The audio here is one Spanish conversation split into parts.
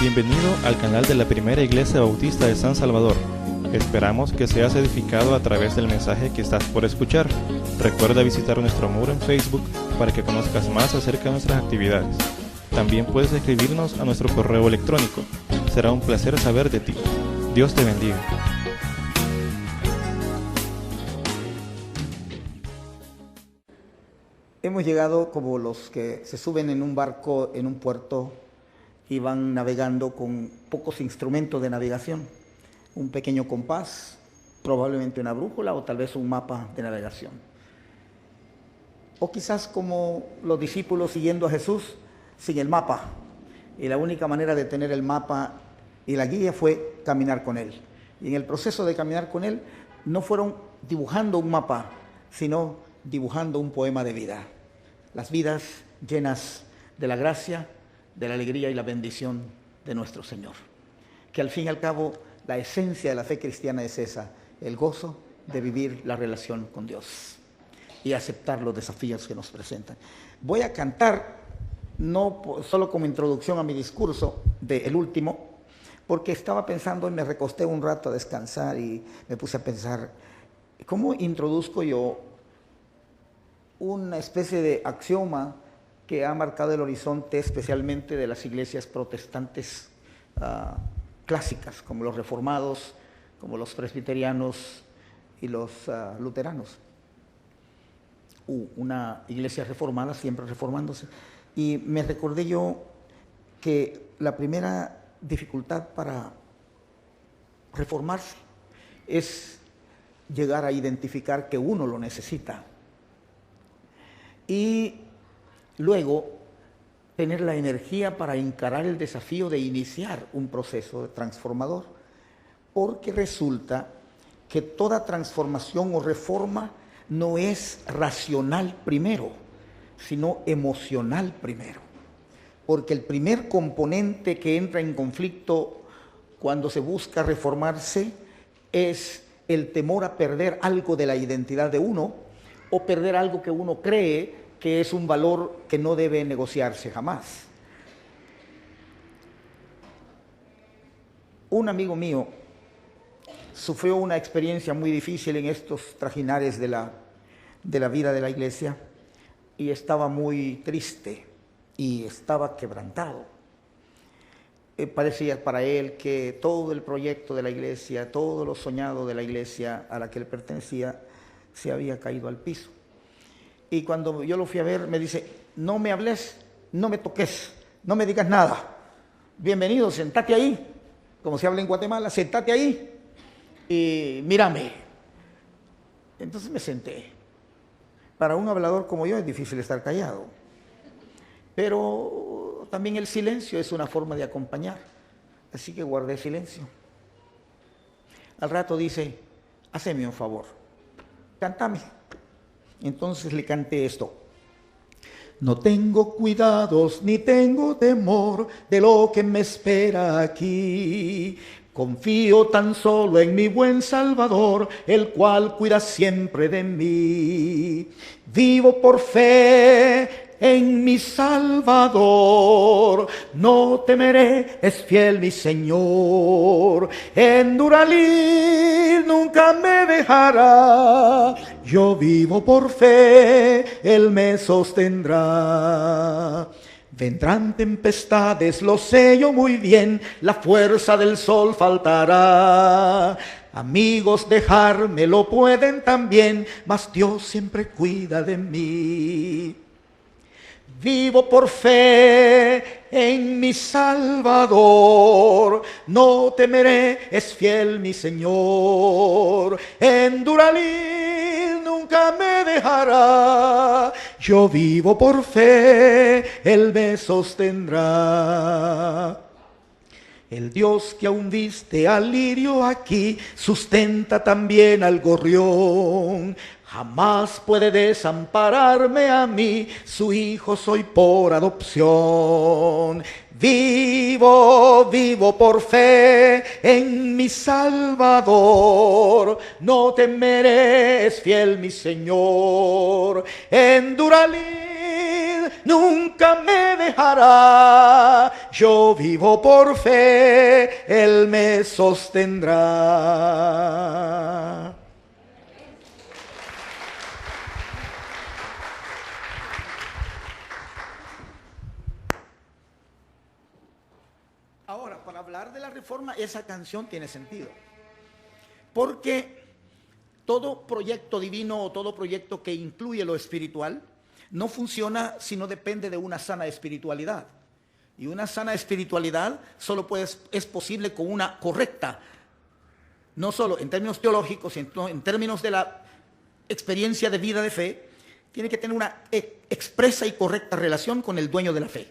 Bienvenido al canal de la Primera Iglesia Bautista de San Salvador. Esperamos que seas edificado a través del mensaje que estás por escuchar. Recuerda visitar nuestro muro en Facebook para que conozcas más acerca de nuestras actividades. También puedes escribirnos a nuestro correo electrónico. Será un placer saber de ti. Dios te bendiga. Hemos llegado como los que se suben en un barco en un puerto y van navegando con pocos instrumentos de navegación. Un pequeño compás, probablemente una brújula o tal vez un mapa de navegación. O quizás como los discípulos siguiendo a Jesús sin el mapa. Y la única manera de tener el mapa y la guía fue caminar con Él. Y en el proceso de caminar con Él no fueron dibujando un mapa, sino dibujando un poema de vida. Las vidas llenas de la gracia, de la alegría y la bendición de nuestro Señor. Que al fin y al cabo la esencia de la fe cristiana es esa, el gozo de vivir la relación con Dios y aceptar los desafíos que nos presentan. Voy a cantar, no solo como introducción a mi discurso del último, porque estaba pensando y me recosté un rato a descansar y me puse a pensar, ¿cómo introduzco yo una especie de axioma que ha marcado el horizonte especialmente de las iglesias protestantes clásicas, como los reformados, como los presbiterianos y los luteranos? Una iglesia reformada, siempre reformándose. Y me recordé yo que la primera dificultad para reformarse es llegar a identificar que uno lo necesita. Y luego, tener la energía para encarar el desafío de iniciar un proceso transformador, porque resulta que toda transformación o reforma no es racional primero, sino emocional primero. Porque el primer componente que entra en conflicto cuando se busca reformarse es el temor a perder algo de la identidad de uno o perder algo que uno cree que es un valor que no debe negociarse jamás. Un amigo mío sufrió una experiencia muy difícil en estos trajinares de la vida de la iglesia y estaba muy triste y estaba quebrantado. Parecía para él que todo el proyecto de la iglesia, todo lo soñado de la iglesia a la que él pertenecía, se había caído al piso. Y cuando yo lo fui a ver, me dice, no me hables, no me toques, no me digas nada. Bienvenido, sentate ahí, como se habla en Guatemala, sentate ahí y mírame. Entonces me senté. Para un hablador como yo es difícil estar callado. Pero también el silencio es una forma de acompañar. Así que guardé silencio. Al rato dice, haceme un favor, cántame. Entonces le canté esto. No tengo cuidados ni tengo temor de lo que me espera aquí. Confío tan solo en mi buen Salvador, el cual cuida siempre de mí. Vivo por fe en mi Salvador, no temeré, es fiel mi Señor. En Duralí nunca me dejará, yo vivo por fe, Él me sostendrá. Vendrán tempestades, lo sé yo muy bien, la fuerza del sol faltará. Amigos, dejármelo pueden también, mas Dios siempre cuida de mí. Vivo por fe en mi Salvador, no temeré, es fiel mi Señor. En Duralí nunca me dejará, yo vivo por fe, Él me sostendrá. El Dios que aún viste al lirio aquí, sustenta también al gorrión. Jamás puede desampararme a mí, su hijo soy por adopción. Vivo por fe en mi Salvador, no temeré, es fiel mi Señor. En Duralí nunca me dejará. Yo vivo por fe, Él me sostendrá. Ahora, para hablar de la reforma, esa canción tiene sentido. Porque todo proyecto divino o todo proyecto que incluye lo espiritual no funciona si no depende de una sana espiritualidad. Y una sana espiritualidad solo es posible con una correcta, no solo en términos teológicos, sino en términos de la experiencia de vida de fe, tiene que tener una expresa y correcta relación con el dueño de la fe.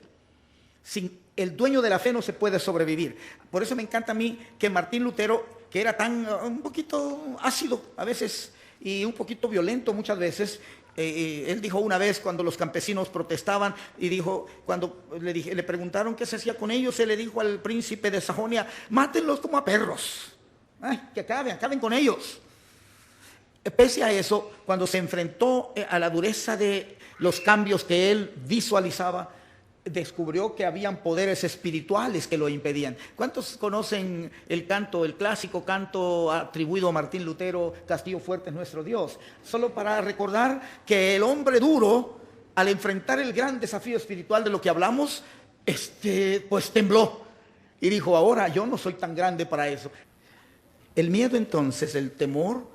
Sin el dueño de la fe no se puede sobrevivir. Por eso me encanta a mí que Martín Lutero, que era un poquito ácido a veces y un poquito violento muchas veces, él dijo una vez cuando los campesinos protestaban y dijo, cuando le preguntaron qué se hacía con ellos, él le dijo al príncipe de Sajonia: mátenlos como a perros, que acaben con ellos. Pese a eso, cuando se enfrentó a la dureza de los cambios que él visualizaba, descubrió que habían poderes espirituales que lo impedían. ¿Cuántos conocen el clásico canto atribuido a Martín Lutero, Castillo fuerte es nuestro Dios? Solo para recordar que el hombre duro, al enfrentar el gran desafío espiritual de lo que hablamos, pues tembló y dijo: ahora yo no soy tan grande para eso. El miedo, entonces, el temor,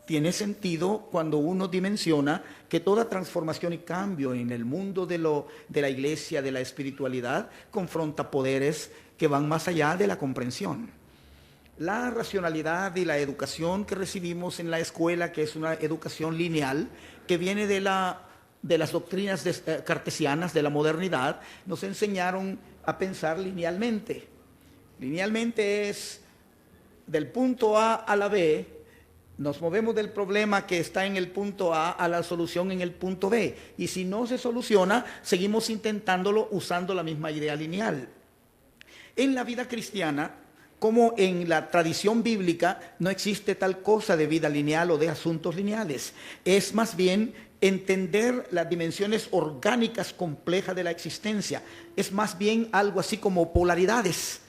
tiene sentido cuando uno dimensiona que toda transformación y cambio en el mundo de la iglesia, de la espiritualidad, confronta poderes que van más allá de la comprensión. La racionalidad y la educación que recibimos en la escuela, que es una educación lineal, que viene de las doctrinas cartesianas de la modernidad, nos enseñaron a pensar linealmente. Linealmente es del punto A a la B. Nos movemos del problema que está en el punto A a la solución en el punto B. Y si no se soluciona, seguimos intentándolo usando la misma idea lineal. En la vida cristiana, como en la tradición bíblica, no existe tal cosa de vida lineal o de asuntos lineales. Es más bien entender las dimensiones orgánicas complejas de la existencia. Es más bien algo así como polaridades.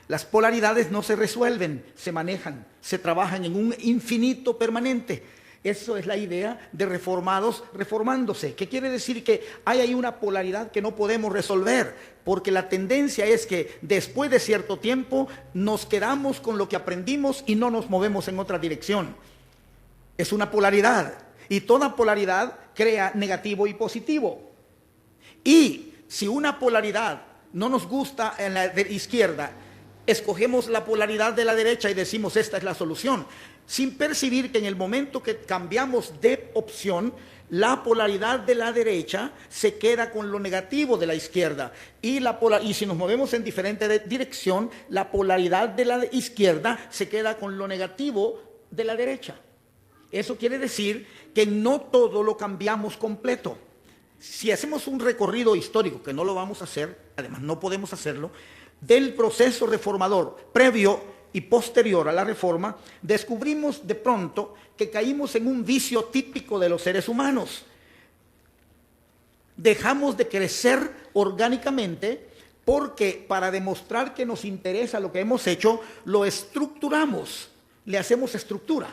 Las polaridades no se resuelven, se manejan, se trabajan en un infinito permanente. Eso es la idea de reformados reformándose. ¿Qué quiere decir? Que hay ahí una polaridad que no podemos resolver, porque la tendencia es que después de cierto tiempo nos quedamos con lo que aprendimos y no nos movemos en otra dirección. Es una polaridad, y toda polaridad crea negativo y positivo. Y si una polaridad no nos gusta en la izquierda, escogemos la polaridad de la derecha y decimos: esta es la solución, sin percibir que en el momento que cambiamos de opción, la polaridad de la derecha se queda con lo negativo de la izquierda, y si nos movemos en diferente dirección, la polaridad de la izquierda se queda con lo negativo de la derecha. Eso quiere decir que no todo lo cambiamos completo. Si hacemos un recorrido histórico, que no lo vamos a hacer, además no podemos hacerlo, del proceso reformador previo y posterior a la reforma, descubrimos de pronto que caímos en un vicio típico de los seres humanos. Dejamos de crecer orgánicamente porque, para demostrar que nos interesa lo que hemos hecho, lo estructuramos, le hacemos estructura.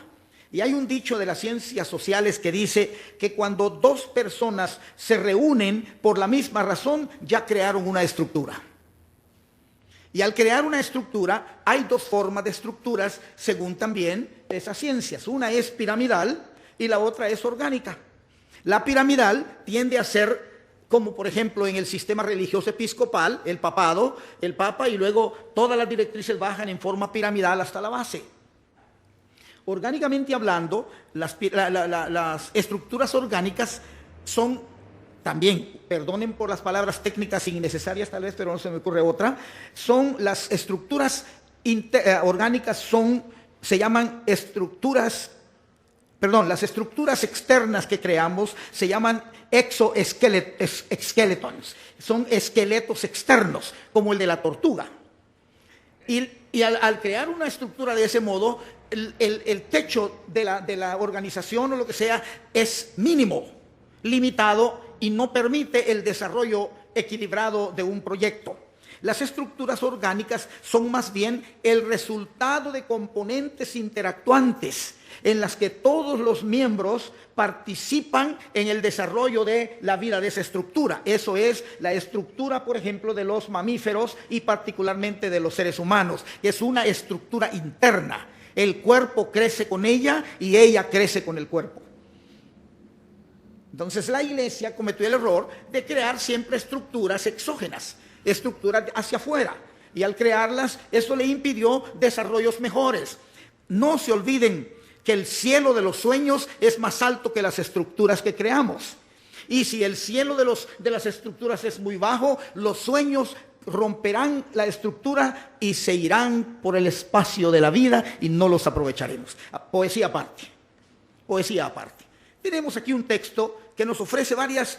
Y hay un dicho de las ciencias sociales que dice que cuando dos personas se reúnen por la misma razón, ya crearon una estructura. Y al crear una estructura, hay dos formas de estructuras según también esas ciencias. Una es piramidal y la otra es orgánica. La piramidal tiende a ser como, por ejemplo, en el sistema religioso episcopal, el papado, el papa, y luego todas las directrices bajan en forma piramidal hasta la base. Orgánicamente hablando, las estructuras orgánicas son también, perdonen por las palabras técnicas innecesarias tal vez, pero no se me ocurre otra, son las estructuras orgánicas, se llaman estructuras, las estructuras externas que creamos se llaman exoskeletons, son esqueletos externos, como el de la tortuga. Y al crear una estructura de ese modo, el techo de la organización o lo que sea es mínimo, limitado, y no permite el desarrollo equilibrado de un proyecto. Las estructuras orgánicas son más bien el resultado de componentes interactuantes en las que todos los miembros participan en el desarrollo de la vida de esa estructura. Eso es la estructura, por ejemplo, de los mamíferos y particularmente de los seres humanos, que es una estructura interna. El cuerpo crece con ella y ella crece con el cuerpo. Entonces la Iglesia cometió el error de crear siempre estructuras exógenas, estructuras hacia afuera, y al crearlas eso le impidió desarrollos mejores. No se olviden que el cielo de los sueños es más alto que las estructuras que creamos, y si el cielo de las estructuras es muy bajo, los sueños romperán la estructura y se irán por el espacio de la vida y no los aprovecharemos. Poesía aparte, poesía aparte. Tenemos aquí un texto que nos ofrece varias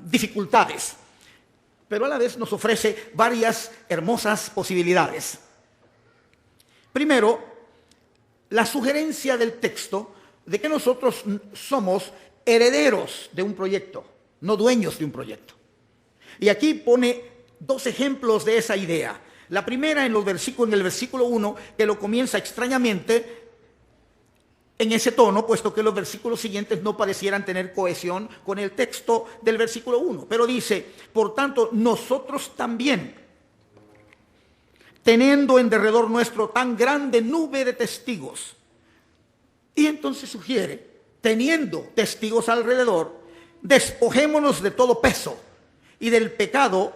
dificultades, pero a la vez nos ofrece varias hermosas posibilidades. Primero, la sugerencia del texto de que nosotros somos herederos de un proyecto, no dueños de un proyecto. Y aquí pone dos ejemplos de esa idea. La primera en el versículo 1, que lo comienza extrañamente en ese tono, puesto que los versículos siguientes no parecieran tener cohesión con el texto del versículo 1. Pero dice, por tanto, nosotros también, teniendo en derredor nuestro tan grande nube de testigos. Y entonces sugiere, teniendo testigos alrededor, despojémonos de todo peso y del pecado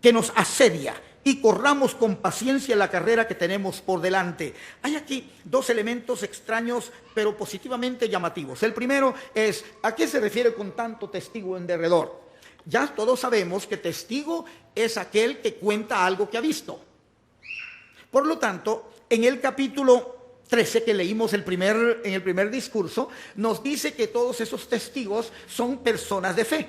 que nos asedia, y corramos con paciencia la carrera que tenemos por delante. Hay aquí dos elementos extraños, pero positivamente llamativos. El primero es, ¿a qué se refiere con tanto testigo en derredor? Ya todos sabemos que testigo es aquel que cuenta algo que ha visto. Por lo tanto, en el capítulo 13 que leímos en el primer discurso, nos dice que todos esos testigos son personas de fe.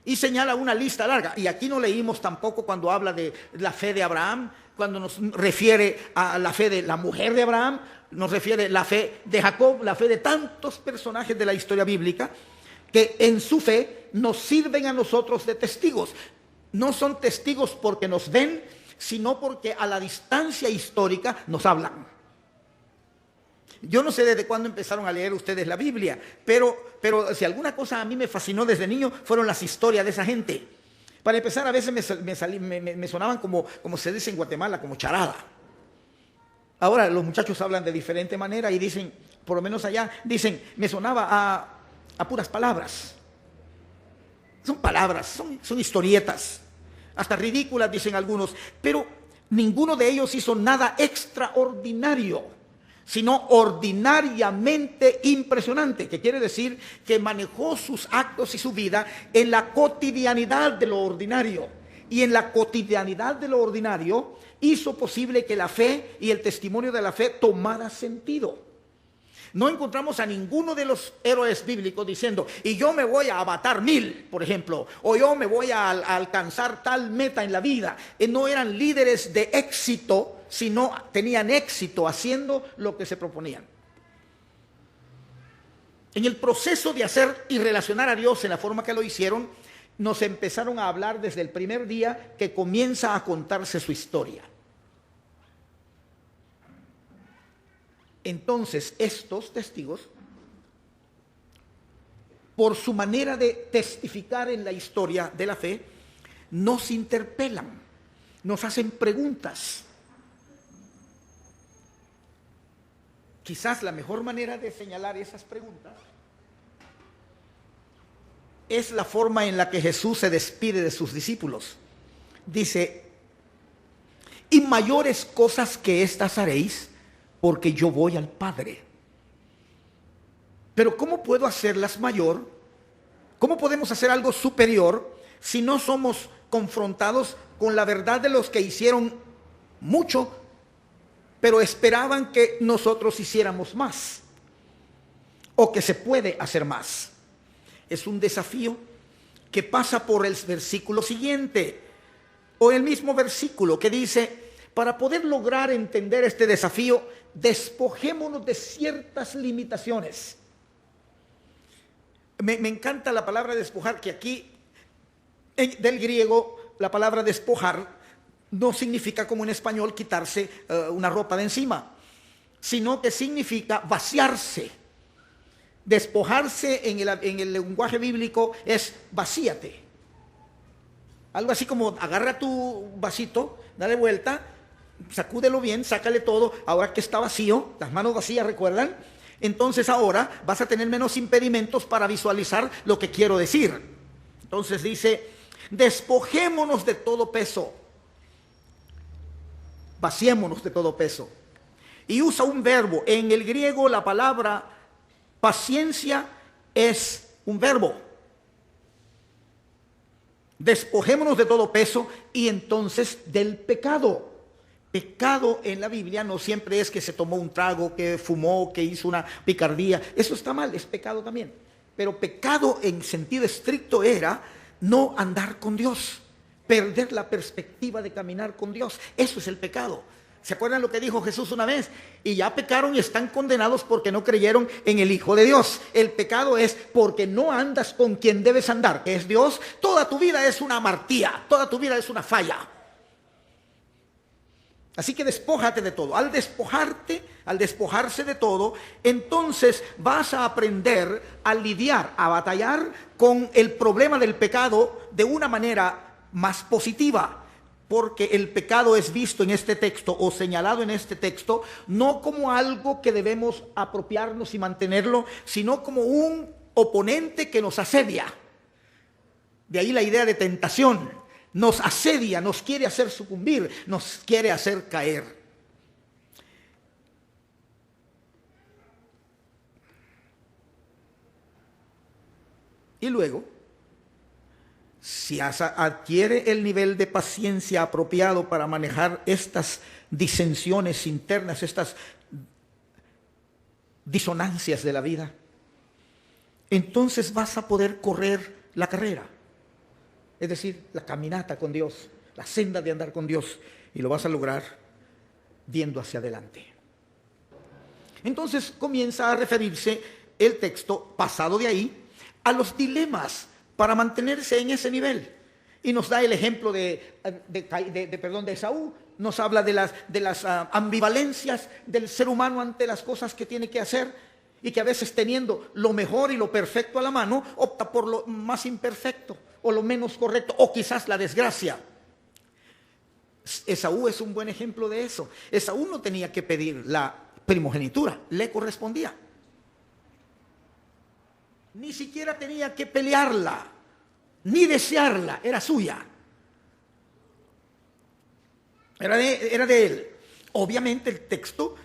Y señala una lista larga. Y aquí no leímos tampoco cuando habla de la fe de Abraham, cuando nos refiere a la fe de la mujer de Abraham, nos refiere a la fe de Jacob, la fe de tantos personajes de la historia bíblica, que en su fe nos sirven a nosotros de testigos. No son testigos porque nos ven, sino porque a la distancia histórica nos hablan. Yo no sé desde cuándo empezaron a leer ustedes la Biblia, pero si alguna cosa a mí me fascinó desde niño fueron las historias de esa gente. Para empezar, a veces me sonaban como se dice en Guatemala, como charada. Ahora los muchachos hablan de diferente manera y dicen, por lo menos allá, dicen, me sonaba a puras palabras. Son palabras, son historietas, hasta ridículas dicen algunos, pero ninguno de ellos hizo nada extraordinario, sino ordinariamente impresionante, que quiere decir que manejó sus actos y su vida en la cotidianidad de lo ordinario. Y en la cotidianidad de lo ordinario hizo posible que la fe y el testimonio de la fe tomara sentido. No encontramos a ninguno de los héroes bíblicos diciendo, y yo me voy a matar 1000, por ejemplo, o yo me voy a alcanzar tal meta en la vida. No eran líderes de éxito, sino tenían éxito haciendo lo que se proponían. En el proceso de hacer y relacionar a Dios en la forma que lo hicieron, nos empezaron a hablar desde el primer día que comienza a contarse su historia. Entonces, estos testigos, por su manera de testificar en la historia de la fe, nos interpelan, nos hacen preguntas. Quizás la mejor manera de señalar esas preguntas es la forma en la que Jesús se despide de sus discípulos. Dice, y mayores cosas que estas haréis, porque yo voy al Padre. Pero ¿cómo puedo hacerlas mayor? ¿Cómo podemos hacer algo superior si no somos confrontados con la verdad de los que hicieron mucho, pero esperaban que nosotros hiciéramos más? O que se puede hacer más. Es un desafío que pasa por el versículo siguiente, o el mismo versículo que dice, para poder lograr entender este desafío, despojémonos de ciertas limitaciones. Me encanta la palabra despojar, que aquí del griego la palabra despojar no significa como en español quitarse una ropa de encima, sino que significa vaciarse. Despojarse en el lenguaje bíblico es vacíate. Algo así como agarra tu vasito, dale vuelta, sacúdelo bien, sácale todo. Ahora que está vacío, las manos vacías, ¿recuerdan? Entonces ahora vas a tener menos impedimentos para visualizar lo que quiero decir. Entonces dice, despojémonos de todo peso, vaciémonos de todo peso. Y usa un verbo. En el griego la palabra paciencia es un verbo. Despojémonos de todo peso y entonces del pecado. Pecado en la Biblia no siempre es que se tomó un trago, que fumó, que hizo una picardía. Eso está mal, es pecado también. Pero pecado en sentido estricto era no andar con Dios, perder la perspectiva de caminar con Dios. Eso es el pecado. ¿Se acuerdan lo que dijo Jesús una vez? Y ya pecaron y están condenados porque no creyeron en el Hijo de Dios. El pecado es porque no andas con quien debes andar, que es Dios. Toda tu vida es una amartía, toda tu vida es una falla. Así que despójate de todo. Al despojarse de todo, entonces vas a aprender a lidiar, a batallar con el problema del pecado de una manera más positiva. Porque el pecado es visto en este texto o señalado en este texto no como algo que debemos apropiarnos y mantenerlo, sino como un oponente que nos asedia. De ahí la idea de tentación. Nos asedia, nos quiere hacer sucumbir, nos quiere hacer caer. Y luego, si adquiere el nivel de paciencia apropiado para manejar estas disensiones internas, estas disonancias de la vida, entonces vas a poder correr la carrera. Es decir, la caminata con Dios, la senda de andar con Dios, y lo vas a lograr viendo hacia adelante. Entonces comienza a referirse el texto, pasado de ahí, a los dilemas para mantenerse en ese nivel. Y nos da el ejemplo de Esaú, nos habla de las ambivalencias del ser humano ante las cosas que tiene que hacer, y que a veces teniendo lo mejor y lo perfecto a la mano, opta por lo más imperfecto, o lo menos correcto, o quizás la desgracia. Esaú es un buen ejemplo de eso. Esaú no tenía que pedir la primogenitura, le correspondía. Ni siquiera tenía que pelearla, ni desearla, era suya. Era de él. Obviamente el texto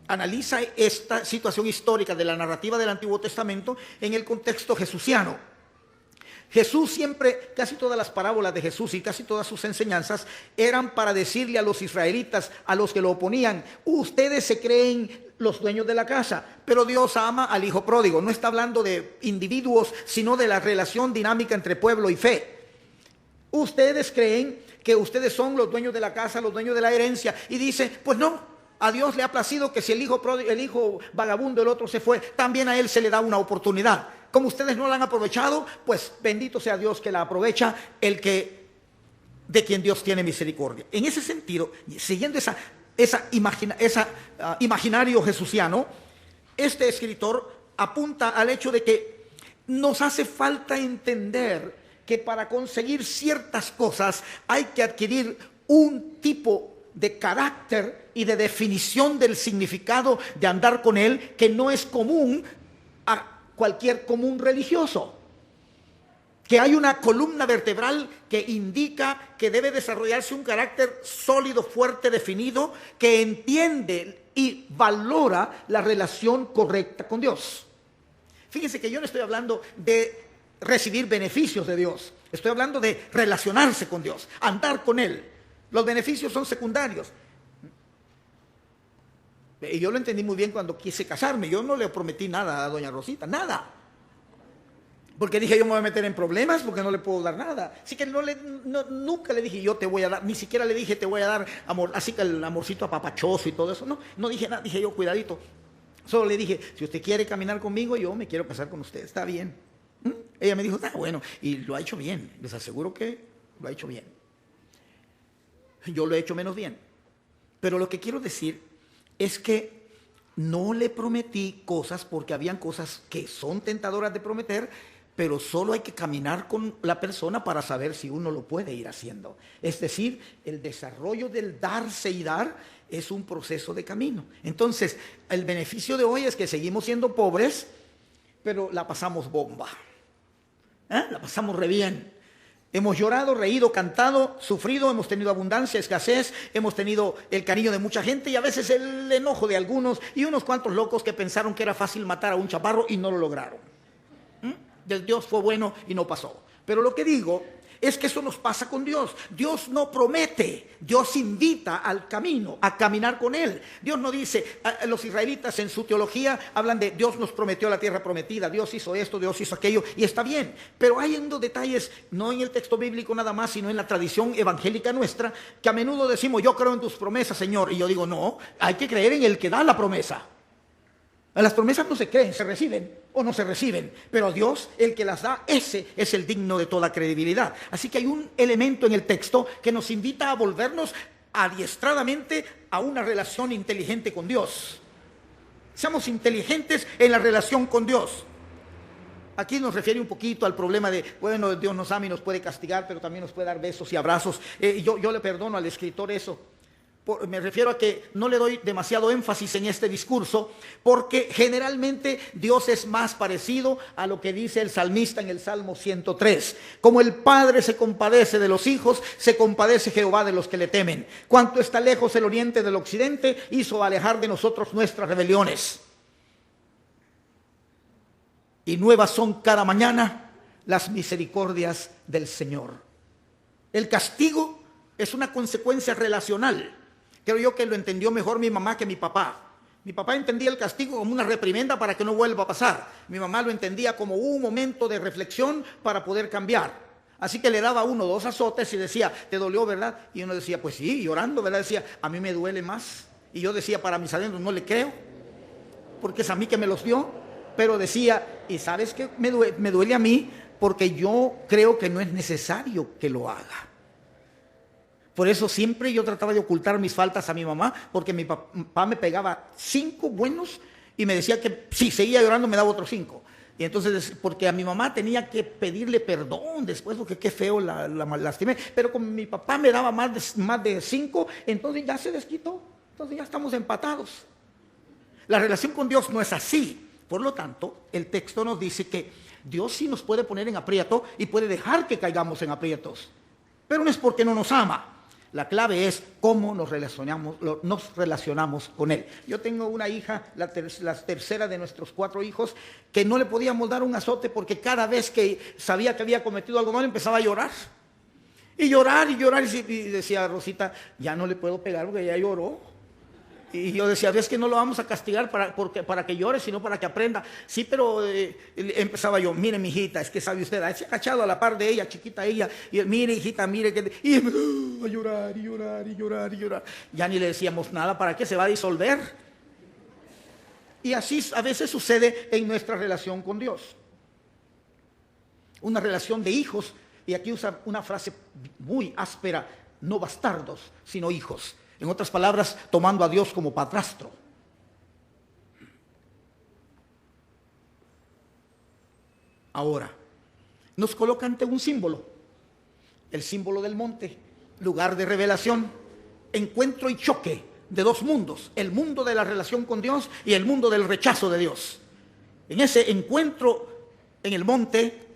analiza esta situación histórica de la narrativa del Antiguo Testamento en el contexto jesuciano. Jesús siempre, casi todas las parábolas de Jesús y casi todas sus enseñanzas eran para decirle a los israelitas, a los que lo oponían: ustedes se creen los dueños de la casa, pero Dios ama al hijo pródigo. No está hablando de individuos, sino de la relación dinámica entre pueblo y fe. Ustedes creen que ustedes son los dueños de la casa, los dueños de la herencia, y dice, pues no, a Dios le ha placido que si el hijo pródigo, el hijo vagabundo, el otro se fue, también a él se le da una oportunidad. Como ustedes no la han aprovechado, pues bendito sea Dios que la aprovecha, de quien Dios tiene misericordia. En ese sentido, siguiendo ese imaginario jesuciano, este escritor apunta al hecho de que nos hace falta entender que para conseguir ciertas cosas hay que adquirir un tipo de carácter y de definición del significado de andar con él que no es común a cualquier común religioso. Que hay una columna vertebral que indica que debe desarrollarse un carácter sólido, fuerte, definido, que entiende y valora la relación correcta con Dios. Fíjense que yo no estoy hablando de recibir beneficios de Dios, estoy hablando de relacionarse con Dios, andar con Él. Los beneficios son secundarios. Y yo lo entendí muy bien cuando quise casarme. Yo no le prometí nada a doña Rosita, nada. Porque dije, yo me voy a meter en problemas porque no le puedo dar nada. Así que nunca le dije, yo te voy a dar, ni siquiera le dije, te voy a dar amor, así que el amorcito apapachoso y todo eso. No dije nada, dije yo, cuidadito. Solo le dije, si usted quiere caminar conmigo, yo me quiero casar con usted, está bien. Ella me dijo, bueno, y lo ha hecho bien, les aseguro que lo ha hecho bien. Yo lo he hecho menos bien. Pero lo que quiero decir es que no le prometí cosas porque habían cosas que son tentadoras de prometer, pero solo hay que caminar con la persona para saber si uno lo puede ir haciendo. Es decir, el desarrollo del darse y dar es un proceso de camino. Entonces, el beneficio de hoy es que seguimos siendo pobres, pero la pasamos bomba. La pasamos re bien. Hemos llorado, reído, cantado, sufrido, hemos tenido abundancia, escasez, hemos tenido el cariño de mucha gente y a veces el enojo de algunos y unos cuantos locos que pensaron que era fácil matar a un chaparro y no lo lograron. Dios fue bueno y no pasó. Pero lo que digo es que eso nos pasa con Dios. Dios no promete, Dios invita al camino, a caminar con Él. Dios no dice, los israelitas en su teología hablan de Dios nos prometió la tierra prometida, Dios hizo esto, Dios hizo aquello, y está bien. Pero hay detalles, no en el texto bíblico nada más, sino en la tradición evangélica nuestra, que a menudo decimos, yo creo en tus promesas, Señor. Y yo digo, no, hay que creer en el que da la promesa. Las promesas no se creen, se reciben o no se reciben, pero Dios, el que las da, ese es el digno de toda credibilidad. Así que hay un elemento en el texto que nos invita a volvernos adiestradamente a una relación inteligente con Dios. Seamos inteligentes en la relación con Dios. Aquí nos refiere un poquito al problema de, bueno, Dios nos ama y nos puede castigar, pero también nos puede dar besos y abrazos. Yo le perdono al escritor eso. Me refiero a que no le doy demasiado énfasis en este discurso, porque generalmente Dios es más parecido a lo que dice el salmista en el Salmo 103. Como el Padre se compadece de los hijos, se compadece Jehová de los que le temen. Cuanto está lejos el oriente del occidente, hizo alejar de nosotros nuestras rebeliones. Y nuevas son cada mañana las misericordias del Señor. El castigo es una consecuencia relacional. Creo yo que lo entendió mejor mi mamá que mi papá. Mi papá entendía el castigo como una reprimenda para que no vuelva a pasar. Mi mamá lo entendía como un momento de reflexión para poder cambiar. Así que le daba 1 o 2 azotes y decía, ¿te dolió, verdad? Y uno decía, pues sí, llorando, ¿verdad? Decía, a mí me duele más. Y yo decía, para mis adentros no le creo, porque es a mí que me los dio. Pero decía, ¿y sabes qué? Me duele a mí porque yo creo que no es necesario que lo haga. Por eso siempre yo trataba de ocultar mis faltas a mi mamá, porque mi papá me pegaba 5 buenos y me decía que si seguía llorando me daba otros 5. Y entonces, porque a mi mamá tenía que pedirle perdón después, porque qué feo la lastimé. Pero como mi papá me daba más de 5, entonces ya se desquitó. Entonces ya estamos empatados. La relación con Dios no es así. Por lo tanto, el texto nos dice que Dios sí nos puede poner en aprieto y puede dejar que caigamos en aprietos. Pero no es porque no nos ama. La clave es cómo nos relacionamos con Él. Yo tengo una hija, la tercera de nuestros 4 hijos, que no le podíamos dar un azote porque cada vez que sabía que había cometido algo malo empezaba a llorar. Y llorar, y decía Rosita, ya no le puedo pegar porque ya lloró. Y yo decía, es que no lo vamos a castigar para que llore, sino para que aprenda. Sí, pero empezaba yo, mire, mi hijita, es que sabe usted, se ha agachado a la par de ella, chiquita ella, y mire, hijita, mire, y a llorar, y llorar, y llorar, y llorar. Ya ni le decíamos nada, ¿para qué? Se va a disolver. Y así a veces sucede en nuestra relación con Dios. Una relación de hijos, y aquí usa una frase muy áspera, no bastardos, sino hijos. En otras palabras, tomando a Dios como padrastro. Ahora, nos coloca ante un símbolo. El símbolo del monte, lugar de revelación, encuentro y choque de 2 mundos. El mundo de la relación con Dios y el mundo del rechazo de Dios. En ese encuentro en el monte,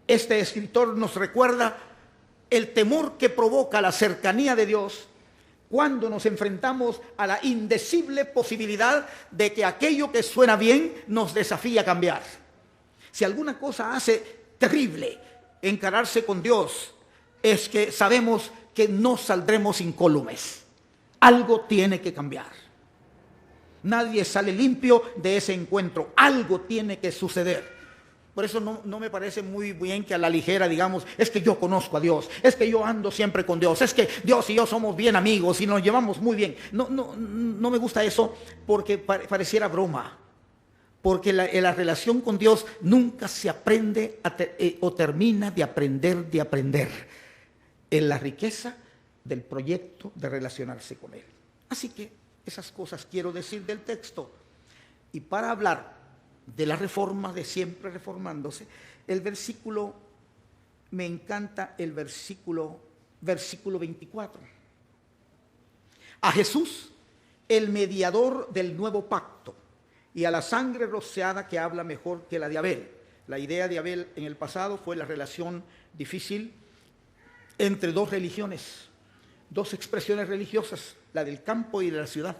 este escritor nos recuerda el temor que provoca la cercanía de Dios cuando nos enfrentamos a la indecible posibilidad de que aquello que suena bien nos desafía a cambiar. Si alguna cosa hace terrible encararse con Dios, es que sabemos que no saldremos incólumes. Algo tiene que cambiar. Nadie sale limpio de ese encuentro. Algo tiene que suceder. Por eso no me parece muy bien que a la ligera digamos, es que yo conozco a Dios, es que yo ando siempre con Dios, es que Dios y yo somos bien amigos y nos llevamos muy bien. No me gusta eso porque pareciera broma. Porque la relación con Dios nunca se aprende o termina de aprender. En la riqueza del proyecto de relacionarse con Él. Así que esas cosas quiero decir del texto. Y para hablar de la reforma, de siempre reformándose, el versículo, me encanta el versículo 24. A Jesús, el mediador del nuevo pacto, y a la sangre rociada que habla mejor que la de Abel. La idea de Abel en el pasado fue la relación difícil entre dos religiones, dos expresiones religiosas, la del campo y de la ciudad.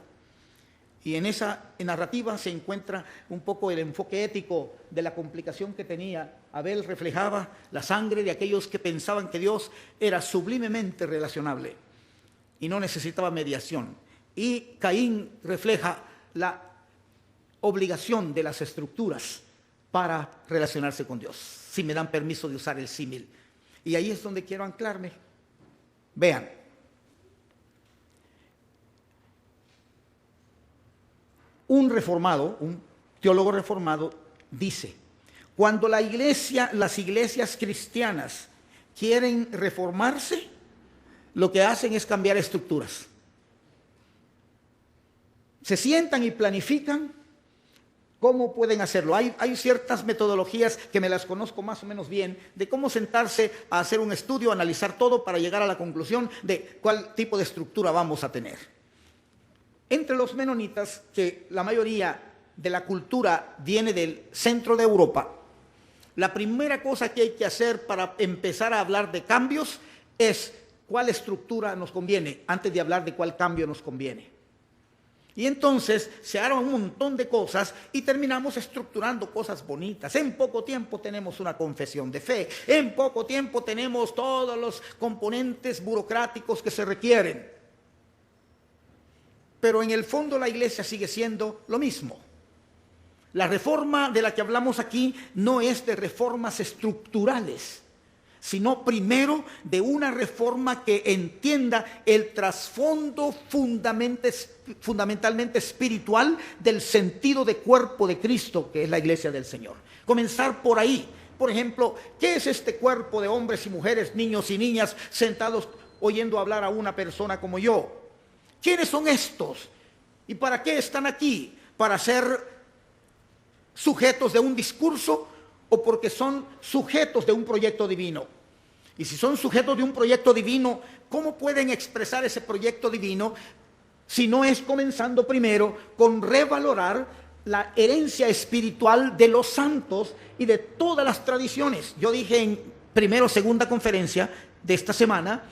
Y en esa narrativa se encuentra un poco el enfoque ético de la complicación que tenía. Abel reflejaba la sangre de aquellos que pensaban que Dios era sublimemente relacionable y no necesitaba mediación. Y Caín refleja la obligación de las estructuras para relacionarse con Dios, si me dan permiso de usar el símil. Y ahí es donde quiero anclarme. Vean, un reformado, un teólogo reformado, dice: cuando las iglesias cristianas quieren reformarse, lo que hacen es cambiar estructuras. Se sientan y planifican cómo pueden hacerlo. Hay ciertas metodologías que me las conozco más o menos bien, de cómo sentarse a hacer un estudio, analizar todo para llegar a la conclusión de cuál tipo de estructura vamos a tener. Entre los menonitas, que la mayoría de la cultura viene del centro de Europa, la primera cosa que hay que hacer para empezar a hablar de cambios es cuál estructura nos conviene, antes de hablar de cuál cambio nos conviene. Y entonces se harán un montón de cosas y terminamos estructurando cosas bonitas. En poco tiempo tenemos una confesión de fe. En poco tiempo tenemos todos los componentes burocráticos que se requieren. Pero en el fondo la iglesia sigue siendo lo mismo. La reforma de la que hablamos aquí no es de reformas estructurales, sino primero de una reforma que entienda el trasfondo fundamentalmente espiritual del sentido de cuerpo de Cristo, que es la iglesia del Señor. Comenzar por ahí. Por ejemplo, ¿qué es este cuerpo de hombres y mujeres, niños y niñas, sentados oyendo hablar a una persona como yo? ¿Quiénes son estos? ¿Y para qué están aquí? ¿Para ser sujetos de un discurso o porque son sujetos de un proyecto divino? Y si son sujetos de un proyecto divino, ¿cómo pueden expresar ese proyecto divino si no es comenzando primero con revalorar la herencia espiritual de los santos y de todas las tradiciones? Yo dije en primera o segunda conferencia de esta semana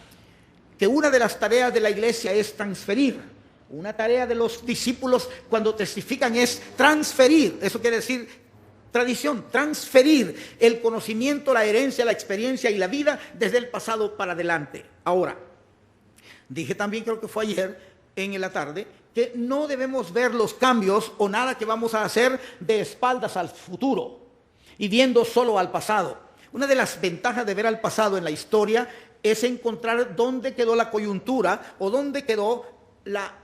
que una de las tareas de la iglesia es transferir. Una tarea de los discípulos cuando testifican es transferir. Eso quiere decir tradición, transferir el conocimiento, la herencia, la experiencia y la vida desde el pasado para adelante. Ahora, dije también, creo que fue ayer en la tarde, que no debemos ver los cambios o nada que vamos a hacer de espaldas al futuro y viendo solo al pasado. Una de las ventajas de ver al pasado en la historia es encontrar dónde quedó la coyuntura o dónde quedó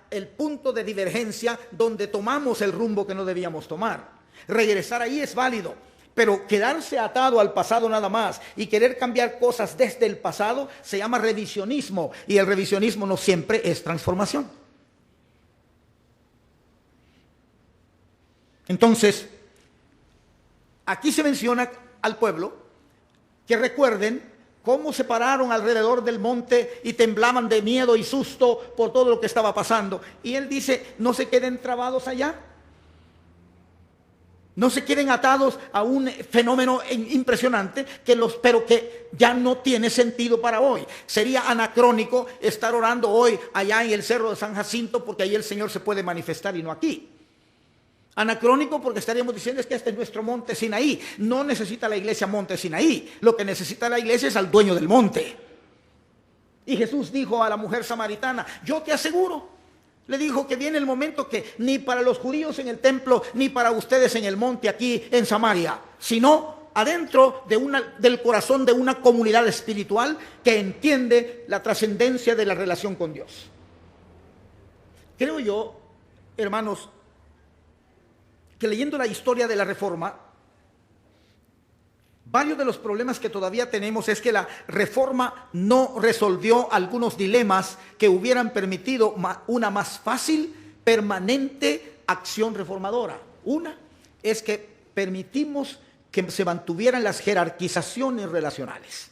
el punto de divergencia donde tomamos el rumbo que no debíamos tomar. Regresar ahí es válido, pero quedarse atado al pasado nada más y querer cambiar cosas desde el pasado se llama revisionismo, y el revisionismo no siempre es transformación. Entonces, aquí se menciona al pueblo que recuerden cómo se pararon alrededor del monte y temblaban de miedo y susto por todo lo que estaba pasando. Y él dice, no se queden trabados allá. No se queden atados a un fenómeno impresionante pero que ya no tiene sentido para hoy. Sería anacrónico estar orando hoy allá en el Cerro de San Jacinto porque ahí el Señor se puede manifestar y no aquí. Anacrónico porque estaríamos diciendo es que este es nuestro monte Sinaí. No necesita la iglesia monte Sinaí. Lo que necesita la iglesia es al dueño del monte. Y Jesús dijo a la mujer samaritana, yo te aseguro, le dijo que viene el momento que ni para los judíos en el templo, ni para ustedes en el monte aquí en Samaria, sino adentro del corazón de una comunidad espiritual que entiende la trascendencia de la relación con Dios. Creo yo, hermanos, que leyendo la historia de la Reforma, varios de los problemas que todavía tenemos es que la Reforma no resolvió algunos dilemas que hubieran permitido una más fácil, permanente acción reformadora. Una es que permitimos que se mantuvieran las jerarquizaciones relacionales.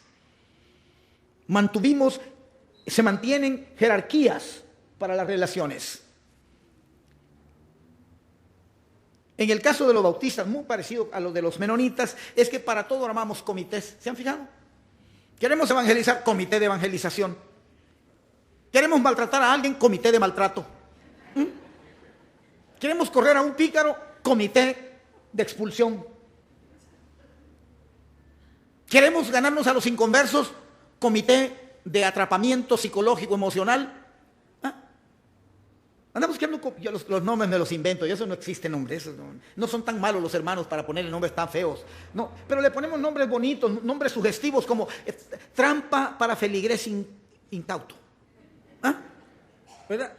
Se mantienen jerarquías para las relaciones. En el caso de los bautistas, muy parecido a lo de los menonitas, es que para todo armamos comités. ¿Se han fijado? Queremos evangelizar, comité de evangelización. Queremos maltratar a alguien, comité de maltrato. Queremos correr a un pícaro, comité de expulsión. Queremos ganarnos a los inconversos, comité de atrapamiento psicológico, emocional. Andamos buscando, yo los nombres me los invento, y eso no existe nombres, no son tan malos los hermanos para ponerle nombres tan feos, no, pero le ponemos nombres bonitos, nombres sugestivos como trampa para feligrés incauto, ¿verdad?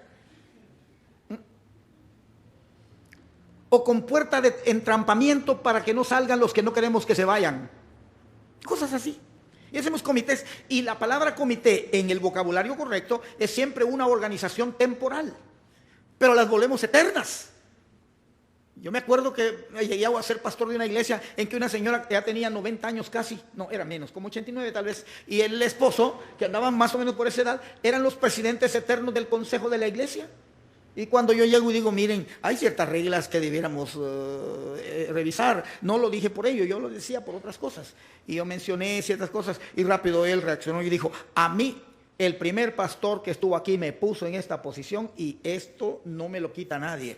O con puerta de entrampamiento para que no salgan los que no queremos que se vayan, cosas así. Y hacemos comités, y la palabra comité en el vocabulario correcto es siempre una organización temporal, pero las volvemos eternas. Yo me acuerdo que llegué a ser pastor de una iglesia en que una señora que ya tenía 90 años casi, no, era menos, como 89 tal vez, y el esposo, que andaba más o menos por esa edad, eran los presidentes eternos del consejo de la iglesia. Y cuando yo llego y digo, miren, hay ciertas reglas que debiéramos revisar. No lo dije por ello, yo lo decía por otras cosas. Y yo mencioné ciertas cosas y rápido él reaccionó y dijo, a mí el primer pastor que estuvo aquí me puso en esta posición y esto no me lo quita nadie.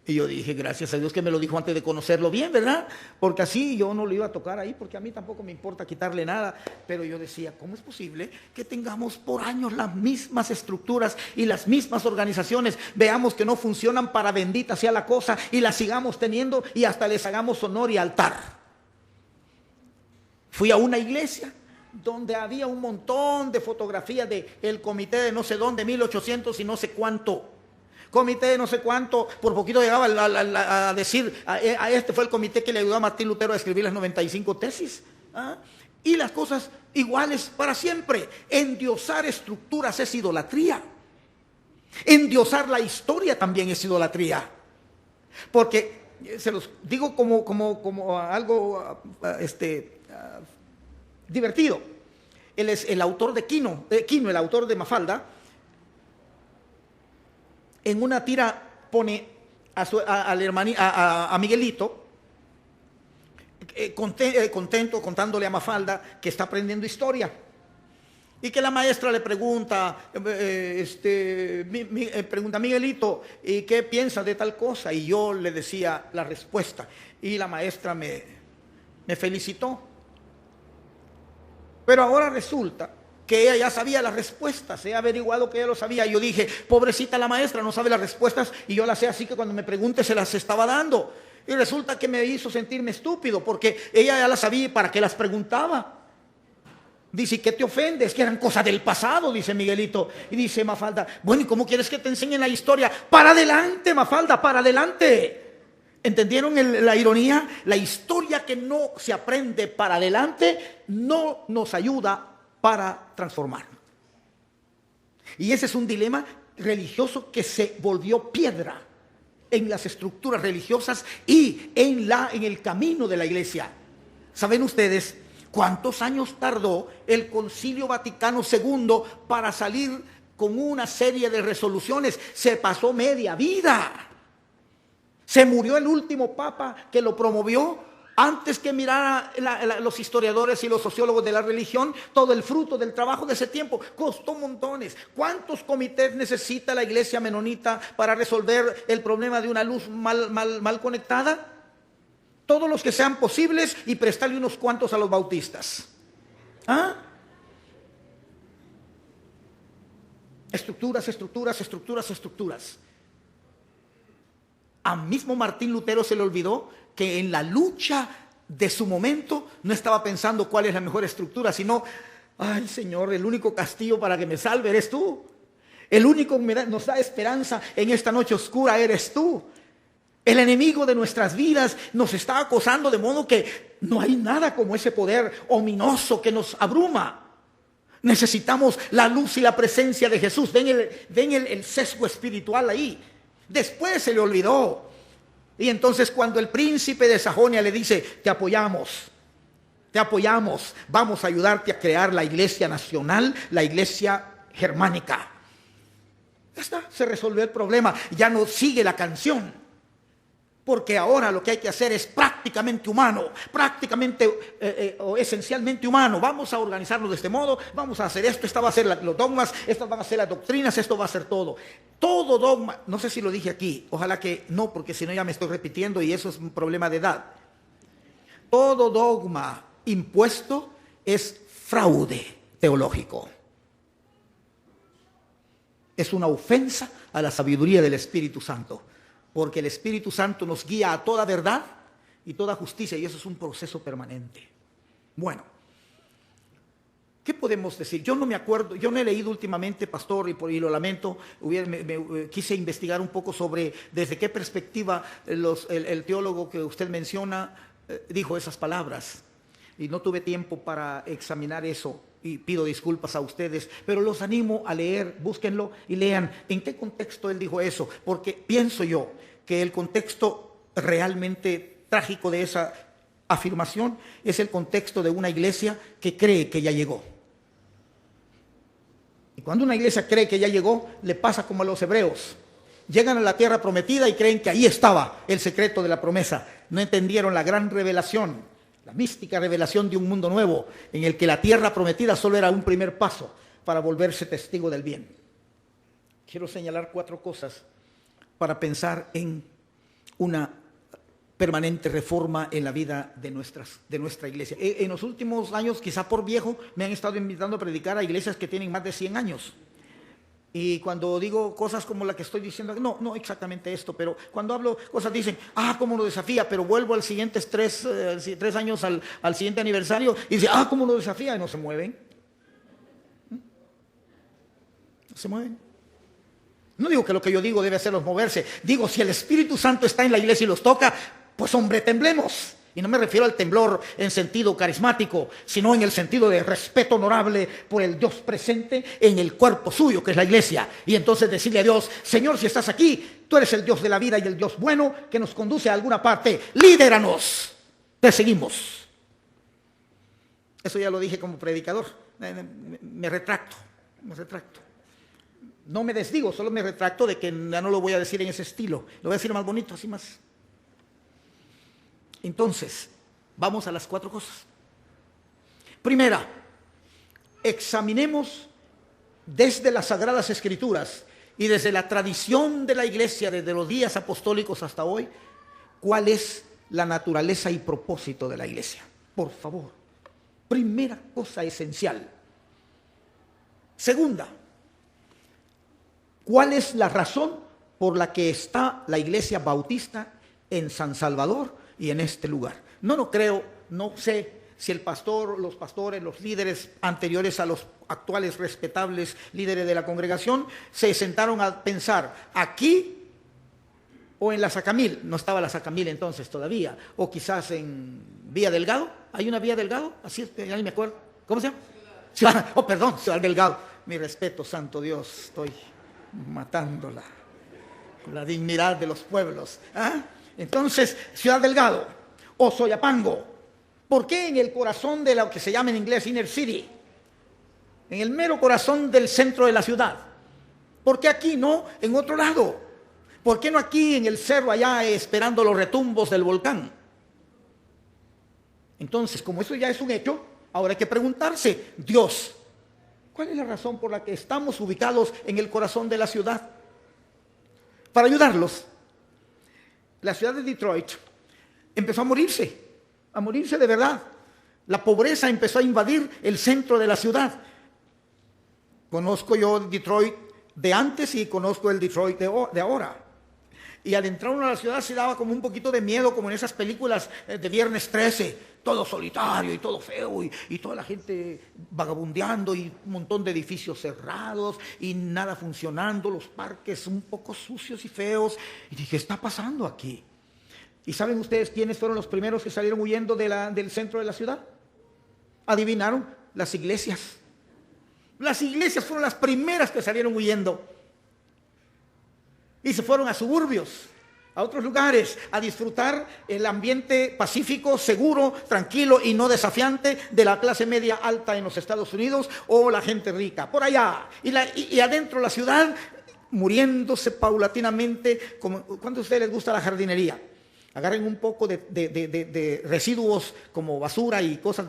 Y yo dije, gracias a Dios que me lo dijo antes de conocerlo bien, ¿verdad? Porque así yo no lo iba a tocar ahí, porque a mí tampoco me importa quitarle nada. Pero yo decía, ¿cómo es posible que tengamos por años las mismas estructuras y las mismas organizaciones? Veamos que no funcionan, para bendita sea la cosa, y las sigamos teniendo y hasta les hagamos honor y altar. Fui a una iglesia donde había un montón de fotografías del comité de no sé dónde, 1800 y no sé cuánto. Comité de no sé cuánto, por poquito llegaba a decir, este fue el comité que le ayudó a Martín Lutero a escribir las 95 tesis. Y las cosas iguales para siempre. Endiosar estructuras es idolatría. Endiosar la historia también es idolatría. Porque, se los digo como algo divertido. Él es el autor de Quino, el autor de Mafalda. En una tira pone a Miguelito contento contándole a Mafalda que está aprendiendo historia y que la maestra le pregunta, pregunta a Miguelito, ¿y qué piensa de tal cosa? Y yo le decía la respuesta y la maestra me felicitó. Pero ahora resulta que ella ya sabía las respuestas, he averiguado que ella lo sabía. Y yo dije, pobrecita la maestra, no sabe las respuestas y yo las sé, así que cuando me pregunte se las estaba dando. Y resulta que me hizo sentirme estúpido porque ella ya las sabía y para qué las preguntaba. Dice, ¿qué te ofende? Es que eran cosas del pasado, dice Miguelito. Y dice Mafalda, bueno, ¿y cómo quieres que te enseñen la historia? Para adelante, Mafalda, para adelante. ¿Entendieron la ironía? La historia que no se aprende para adelante no nos ayuda para transformar. Y ese es un dilema religioso que se volvió piedra en las estructuras religiosas y en el camino de la iglesia. ¿Saben ustedes cuántos años tardó el Concilio Vaticano II para salir con una serie de resoluciones? Se pasó media vida. Se murió el último papa que lo promovió. Antes que mirara los historiadores y los sociólogos de la religión, todo el fruto del trabajo de ese tiempo costó montones. ¿Cuántos comités necesita la iglesia menonita para resolver el problema de una luz mal conectada? Todos los que sean posibles y prestarle unos cuantos a los bautistas. Estructuras. A mismo Martín Lutero se le olvidó que en la lucha de su momento no estaba pensando cuál es la mejor estructura, sino, ay Señor, el único castillo para que me salve eres tú. El único que nos da esperanza en esta noche oscura eres tú. El enemigo de nuestras vidas nos está acosando, de modo que no hay nada como ese poder ominoso que nos abruma. Necesitamos la luz y la presencia de Jesús. Ven el sesgo espiritual ahí. Después se le olvidó. Y entonces cuando el príncipe de Sajonia le dice, te apoyamos, vamos a ayudarte a crear la iglesia nacional, la iglesia germánica. Ya está, se resolvió el problema. Ya no sigue la canción. Porque ahora lo que hay que hacer es prácticamente humano, o esencialmente humano. Vamos a organizarnos de este modo, vamos a hacer esto, esta va a ser los dogmas, estas van a ser las doctrinas, esto va a ser todo. Todo dogma, no sé si lo dije aquí, ojalá que no, porque si no ya me estoy repitiendo y eso es un problema de edad. Todo dogma impuesto es fraude teológico. Es una ofensa a la sabiduría del Espíritu Santo. Porque el Espíritu Santo nos guía a toda verdad y toda justicia, y eso es un proceso permanente. Bueno, ¿qué podemos decir? Yo no me acuerdo, yo no he leído últimamente, pastor, y lo lamento, quise investigar un poco sobre desde qué perspectiva el teólogo que usted menciona dijo esas palabras. Y no tuve tiempo para examinar eso. Y pido disculpas a ustedes, pero los animo a leer, búsquenlo y lean en qué contexto él dijo eso, porque pienso yo que el contexto realmente trágico de esa afirmación es el contexto de una iglesia que cree que ya llegó. Y cuando una iglesia cree que ya llegó, le pasa como a los hebreos. Llegan a la tierra prometida y creen que ahí estaba el secreto de la promesa. No entendieron la gran revelación, la mística revelación de un mundo nuevo en el que la tierra prometida solo era un primer paso para volverse testigo del bien. Quiero señalar 4 cosas para pensar en una permanente reforma en la vida de nuestra iglesia. En los últimos años, quizá por viejo, me han estado invitando a predicar a iglesias que tienen más de 100 años. Y cuando digo cosas como la que estoy diciendo, no exactamente esto, pero cuando hablo cosas dicen, cómo lo desafía, pero vuelvo al siguientes 3 años al siguiente aniversario y dice, cómo lo desafía, y no se mueven. No se mueven. No digo que lo que yo digo debe hacerlos moverse, digo, si el Espíritu Santo está en la iglesia y los toca, pues hombre, temblemos. Y no me refiero al temblor en sentido carismático, sino en el sentido de respeto honorable por el Dios presente en el cuerpo suyo, que es la iglesia. Y entonces decirle a Dios, Señor, si estás aquí, tú eres el Dios de la vida y el Dios bueno que nos conduce a alguna parte. Lidéranos, te seguimos. Eso ya lo dije como predicador. Me retracto. No me desdigo, solo me retracto de que ya no lo voy a decir en ese estilo. Lo voy a decir más bonito, así más. Entonces, vamos a las 4 cosas. Primera, examinemos desde las Sagradas Escrituras y desde la tradición de la iglesia, desde los días apostólicos hasta hoy, cuál es la naturaleza y propósito de la iglesia. Por favor, primera cosa esencial. Segunda, ¿cuál es la razón por la que está la iglesia bautista en San Salvador y en este lugar? No sé si los pastores, los líderes anteriores a los actuales respetables líderes de la congregación se sentaron a pensar aquí o en la Sacamil. No estaba la Sacamil entonces todavía, o quizás en Vía Delgado. ¿Hay una Vía Delgado? Así es, ya ni me acuerdo. ¿Cómo se llama? Ciudad Delgado. Mi respeto, santo Dios, estoy matando la dignidad de los pueblos. Entonces, Ciudad Delgado o Soyapango. ¿Por qué en el corazón de lo que se llama en inglés Inner City? En el mero corazón del centro de la ciudad. ¿Por qué aquí no en otro lado? ¿Por qué no aquí en el cerro allá esperando los retumbos del volcán? Entonces, como eso ya es un hecho, ahora hay que preguntarse, Dios, ¿cuál es la razón por la que estamos ubicados en el corazón de la ciudad? Para ayudarlos. La ciudad de Detroit empezó a morirse de verdad. La pobreza empezó a invadir el centro de la ciudad. Conozco yo Detroit de antes y conozco el Detroit de ahora. Y al entrar uno a la ciudad se daba como un poquito de miedo, como en esas películas de Viernes 13, todo solitario y todo feo y toda la gente vagabundeando y un montón de edificios cerrados y nada funcionando, los parques un poco sucios y feos. Y dije, ¿qué está pasando aquí? ¿Y saben ustedes quiénes fueron los primeros que salieron huyendo del centro de la ciudad? ¿Adivinaron? Las iglesias. Las iglesias fueron las primeras que salieron huyendo. Y se fueron a suburbios, a otros lugares, a disfrutar el ambiente pacífico, seguro, tranquilo y no desafiante de la clase media alta en los Estados Unidos o la gente rica, por allá. Y adentro de la ciudad, muriéndose paulatinamente. ¿Cuánto a ustedes les gusta la jardinería? Agarren un poco de residuos como basura y cosas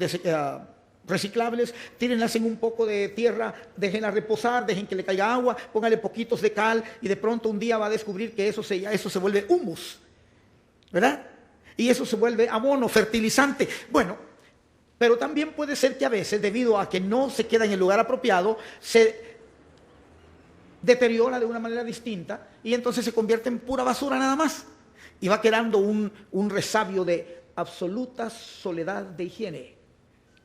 reciclables, tírenlas en un poco de tierra, déjenla reposar, dejen que le caiga agua, póngale poquitos de cal y de pronto un día va a descubrir que eso se vuelve humus, ¿verdad? Y eso se vuelve abono, fertilizante. Bueno, pero también puede ser que a veces, debido a que no se queda en el lugar apropiado, se deteriora de una manera distinta y entonces se convierte en pura basura nada más. Y va quedando un resabio de absoluta soledad de higiene.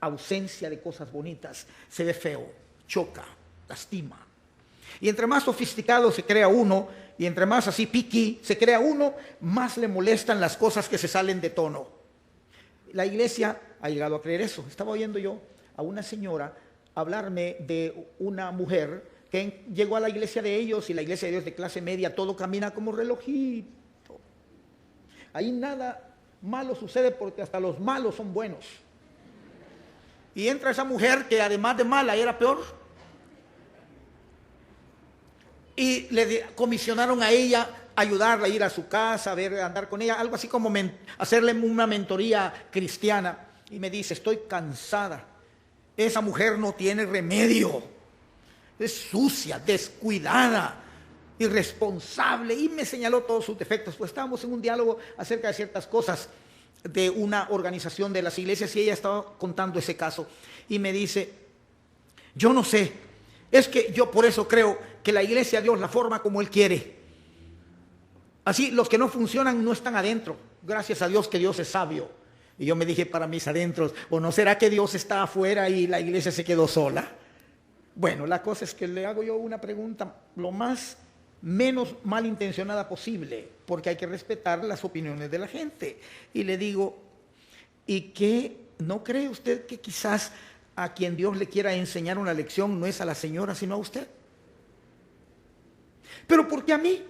Ausencia de cosas bonitas, se ve feo, choca, lastima. Y entre más sofisticado se crea uno, y entre más así piqui se crea uno, más le molestan las cosas que se salen de tono. La iglesia ha llegado a creer eso. Estaba oyendo yo a una señora hablarme de una mujer que llegó a la iglesia de ellos, y la iglesia de Dios de clase media, todo camina como relojito. Ahí nada malo sucede porque hasta los malos son buenos. Y entra esa mujer que además de mala era peor. Y le comisionaron a ella ayudarla a ir a su casa, a ver, andar con ella, algo así como hacerle una mentoría cristiana. Y me dice, estoy cansada. Esa mujer no tiene remedio. Es sucia, descuidada, irresponsable. Y me señaló todos sus defectos. Pues estábamos en un diálogo acerca de ciertas cosas de una organización de las iglesias y ella estaba contando ese caso y me dice, yo no sé, es que yo por eso creo que la iglesia Dios la forma como Él quiere. Así los que no funcionan no están adentro, gracias a Dios que Dios es sabio. Y yo me dije para mis adentros, ¿o no será que Dios está afuera y la iglesia se quedó sola? Bueno, la cosa es que le hago yo una pregunta lo menos malintencionada posible, porque hay que respetar las opiniones de la gente. Y le digo, ¿y qué? ¿No cree usted que quizás a quien Dios le quiera enseñar una lección no es a la señora, sino a usted? ¿Pero por qué a mí?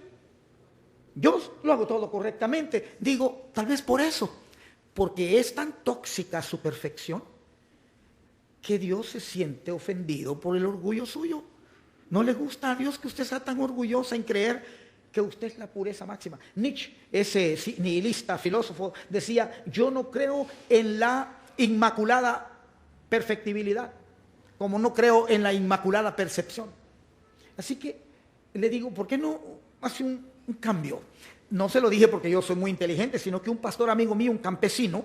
Yo lo hago todo correctamente. Digo, tal vez por eso, porque es tan tóxica su perfección que Dios se siente ofendido por el orgullo suyo. ¿No le gusta a Dios que usted sea tan orgullosa en creer que usted es la pureza máxima? Nietzsche, ese nihilista filósofo, decía, yo no creo en la inmaculada perfectibilidad, como no creo en la inmaculada percepción. Así que le digo, ¿por qué no hace un cambio? No se lo dije porque yo soy muy inteligente, sino que un pastor amigo mío, un campesino,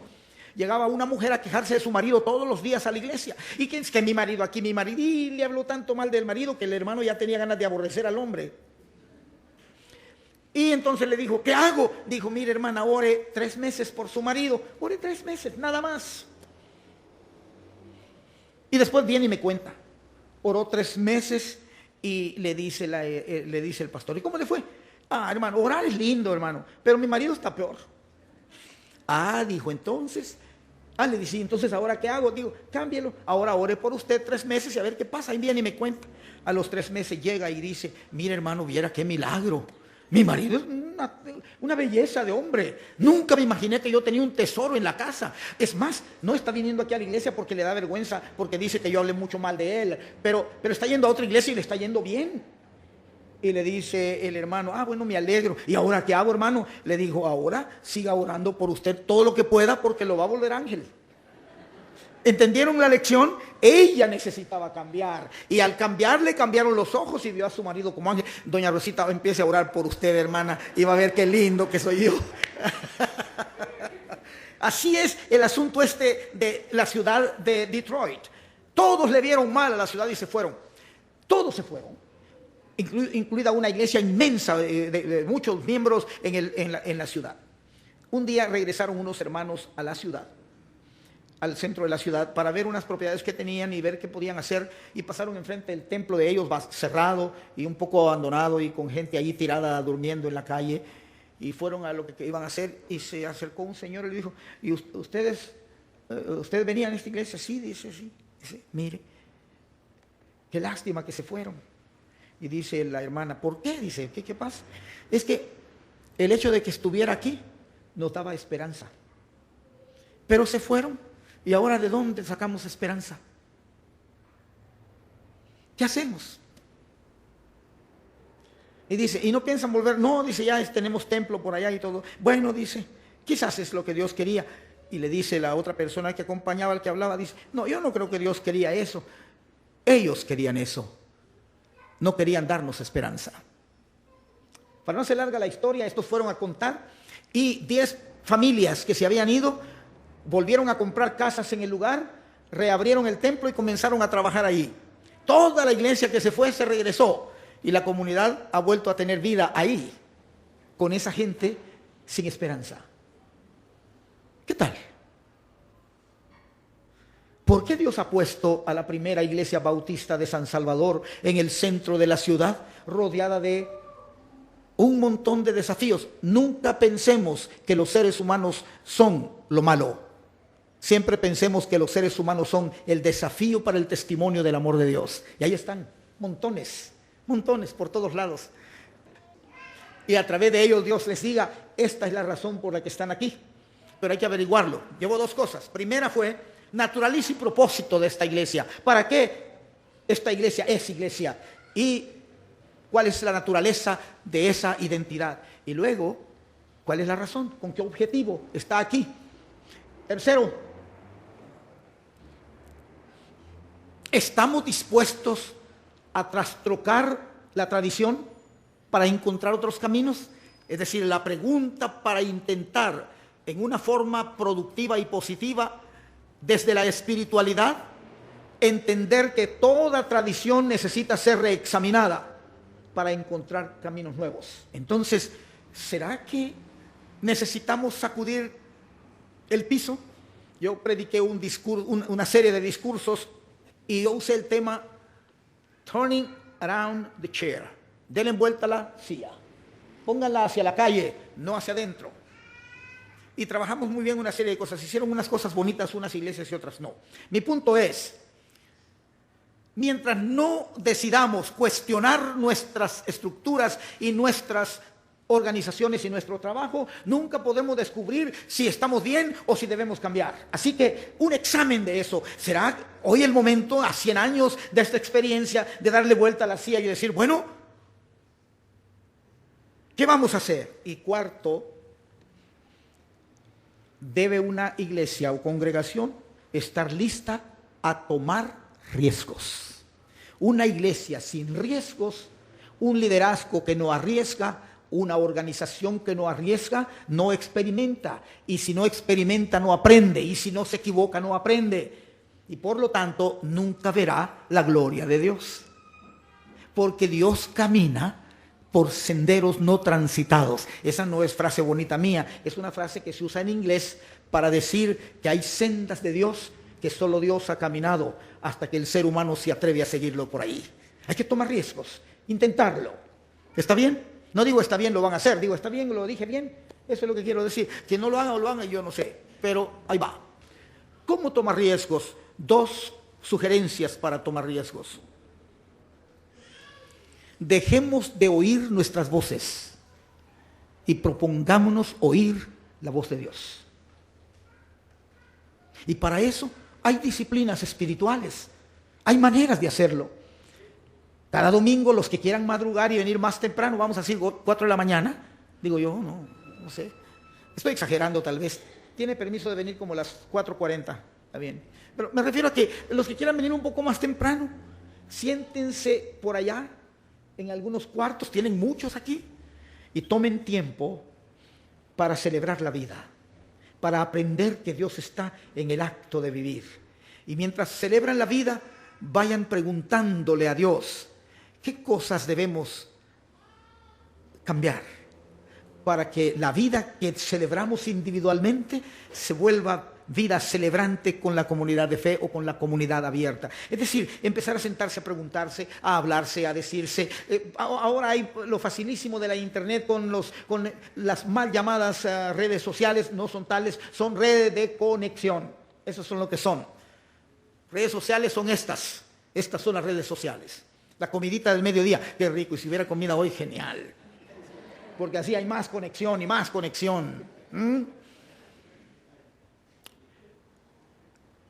llegaba una mujer a quejarse de su marido todos los días a la iglesia. ¿Y quién es que mi marido aquí, mi marido? Y le habló tanto mal del marido que el hermano ya tenía ganas de aborrecer al hombre. Y entonces le dijo, ¿qué hago? Dijo, mire hermana, ore 3 meses por su marido. Ore 3 meses, nada más. Y después viene y me cuenta. Oró 3 meses y le dice el pastor, ¿y cómo le fue? Ah, hermano, orar es lindo, hermano, pero mi marido está peor. Ah, dijo, entonces, le dice, entonces, ¿ahora qué hago? Digo, cámbielo, ahora ore por usted 3 meses y a ver qué pasa. Y viene y me cuenta. A los 3 meses llega y dice, mire hermano, viera qué milagro. Mi marido es una belleza de hombre. Nunca me imaginé que yo tenía un tesoro en la casa. Es más, no está viniendo aquí a la iglesia porque le da vergüenza, porque dice que yo hablé mucho mal de él, pero está yendo a otra iglesia y le está yendo bien. Y le dice el hermano, bueno, me alegro. ¿Y ahora qué hago, hermano? Le dijo, ahora siga orando por usted todo lo que pueda porque lo va a volver ángel. ¿Entendieron la lección? Ella necesitaba cambiar. Y al cambiar le cambiaron los ojos y vio a su marido como ángel. Doña Rosita, empiece a orar por usted, hermana, y va a ver qué lindo que soy yo. Así es el asunto de la ciudad de Detroit. Todos le vieron mal a la ciudad y se fueron. Todos se fueron. Incluida una iglesia inmensa de muchos miembros en la ciudad. Un día regresaron unos hermanos a la ciudad, al centro de la ciudad, para ver unas propiedades que tenían y ver qué podían hacer, y pasaron enfrente del templo de ellos cerrado y un poco abandonado y con gente ahí tirada durmiendo en la calle. y fueron a lo que iban a hacer, y se acercó un señor y le dijo, ¿y ustedes venían a esta iglesia? Sí, dice, sí. Dice, mire, qué lástima que se fueron. Y dice la hermana, ¿por qué? Dice, ¿qué pasa? Es que el hecho de que estuviera aquí nos daba esperanza. Pero se fueron, y ahora ¿de dónde sacamos esperanza? ¿Qué hacemos? Y dice, ¿y no piensan volver? No, dice, ya tenemos templo por allá y todo. Bueno, dice, quizás es lo que Dios quería. Y le dice la otra persona que acompañaba al que hablaba, dice, no, yo no creo que Dios quería eso. Ellos querían eso. No querían darnos esperanza. Para no ser larga la historia, estos fueron a contar y 10 familias que se habían ido volvieron a comprar casas en el lugar, reabrieron el templo y comenzaron a trabajar allí. Toda la iglesia que se fue se regresó y la comunidad ha vuelto a tener vida ahí, con esa gente sin esperanza. ¿Qué tal? ¿Por qué Dios ha puesto a la primera iglesia bautista de San Salvador en el centro de la ciudad, rodeada de un montón de desafíos? Nunca pensemos que los seres humanos son lo malo. Siempre pensemos que los seres humanos son el desafío para el testimonio del amor de Dios. Y ahí están, montones por todos lados. Y a través de ellos Dios les diga, esta es la razón por la que están aquí. Pero hay que averiguarlo. Llevo 2 cosas. Primera fue naturaleza y propósito de esta iglesia. ¿Para qué esta iglesia es iglesia? Y cuál es la naturaleza de esa identidad. Y luego, ¿cuál es la razón? ¿Con qué objetivo está aquí? Tercero, ¿estamos dispuestos a trastrocar la tradición para encontrar otros caminos? Es decir, la pregunta para intentar en una forma productiva y positiva, desde la espiritualidad, entender que toda tradición necesita ser reexaminada para encontrar caminos nuevos. Entonces, ¿será que necesitamos sacudir el piso? Yo prediqué una serie de discursos y yo usé el tema Turning Around the Chair. Denle vuelta a la silla. Pónganla hacia la calle, no hacia adentro. Y trabajamos muy bien una serie de cosas. Hicieron unas cosas bonitas unas iglesias y otras no. Mi punto es, mientras no decidamos cuestionar nuestras estructuras y nuestras organizaciones y nuestro trabajo, nunca podemos descubrir si estamos bien o si debemos cambiar. Así que un examen de eso. ¿Será hoy el momento, a 100 años de esta experiencia, de darle vuelta a la silla y decir, bueno, ¿qué vamos a hacer? Y cuarto, debe una iglesia o congregación estar lista a tomar riesgos. Una iglesia sin riesgos, un liderazgo que no arriesga, una organización que no arriesga, no experimenta. Y si no experimenta, no aprende. Y si no se equivoca, no aprende. Y por lo tanto, nunca verá la gloria de Dios. Porque Dios camina por senderos no transitados. Esa no es frase bonita mía, es una frase que se usa en inglés para decir que hay sendas de Dios que solo Dios ha caminado hasta que el ser humano se atreve a seguirlo por ahí. Hay que tomar riesgos, intentarlo. ¿Está bien? No digo está bien, lo van a hacer, digo está bien, lo dije bien. Eso es lo que quiero decir. Que no lo hagan o lo hagan, yo no sé, pero ahí va. ¿Cómo tomar riesgos? 2 sugerencias para tomar riesgos. Dejemos de oír nuestras voces y propongámonos oír la voz de Dios. Y para eso hay disciplinas espirituales, hay maneras de hacerlo. Cada domingo los que quieran madrugar y venir más temprano, vamos a decir 4 de la mañana, digo yo, no sé, estoy exagerando tal vez, tiene permiso de venir como las 4:40, está bien. Pero me refiero a que los que quieran venir un poco más temprano, siéntense por allá, en algunos cuartos, tienen muchos aquí, y tomen tiempo para celebrar la vida, para aprender que Dios está en el acto de vivir. Y mientras celebran la vida, vayan preguntándole a Dios, ¿qué cosas debemos cambiar para que la vida que celebramos individualmente se vuelva vida celebrante con la comunidad de fe o con la comunidad abierta. Es decir, empezar a sentarse, a preguntarse, a hablarse, a decirse. Ahora hay lo facilísimo de la internet con las mal llamadas redes sociales. No son tales, son redes de conexión. Esos son lo que son. Redes sociales son estas. Estas son las redes sociales. La comidita del mediodía, qué rico. Y si hubiera comida hoy, genial. Porque así hay más conexión y más conexión.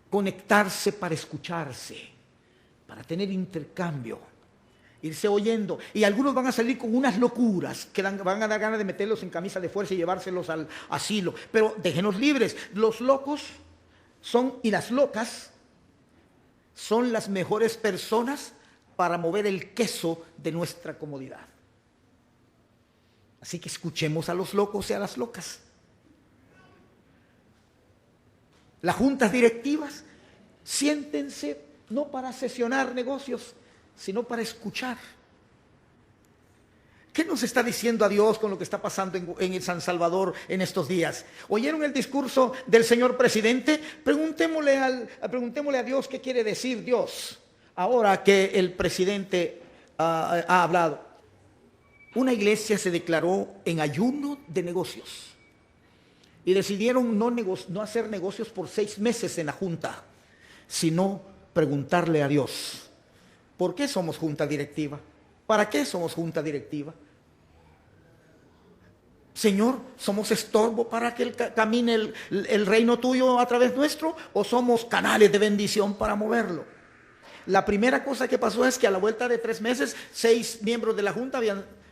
Conectarse para escucharse, para tener intercambio, irse oyendo. Y algunos van a salir con unas locuras que van a dar ganas de meterlos en camisa de fuerza y llevárselos al asilo. Pero déjenos libres. Los locos y las locas son las mejores personas para mover el queso de nuestra comodidad. Así que escuchemos a los locos y a las locas. Las juntas directivas, siéntense no para sesionar negocios, sino para escuchar. ¿Qué nos está diciendo a Dios con lo que está pasando en el San Salvador en estos días? ¿Oyeron el discurso del señor presidente? Preguntémosle a Dios qué quiere decir Dios ahora que el presidente ha hablado. Una iglesia se declaró en ayuno de negocios. Y decidieron no hacer negocios por 6 meses en la junta, sino preguntarle a Dios, ¿por qué somos junta directiva? ¿Para qué somos junta directiva? Señor, ¿somos estorbo para que camine el reino tuyo a través nuestro? ¿O somos canales de bendición para moverlo? La primera cosa que pasó es que a la vuelta de 3 meses, 6 miembros de la junta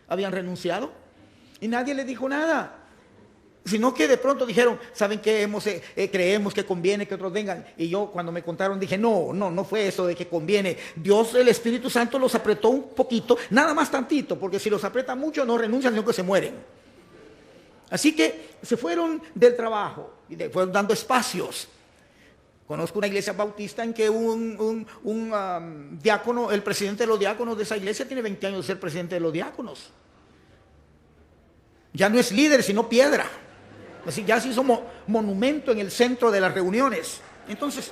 habían renunciado y nadie le dijo nada. Sino que de pronto dijeron, ¿saben qué? Creemos que conviene que otros vengan. Y yo cuando me contaron dije, no fue eso de que conviene. Dios, el Espíritu Santo los apretó un poquito, nada más tantito, porque si los aprieta mucho no renuncian, sino que se mueren. Así que se fueron del trabajo y fueron dando espacios. Conozco una iglesia bautista en que un diácono, el presidente de los diáconos de esa iglesia tiene 20 años de ser presidente de los diáconos. Ya no es líder, sino piedra. Así ya se hizo monumento en el centro de las reuniones. Entonces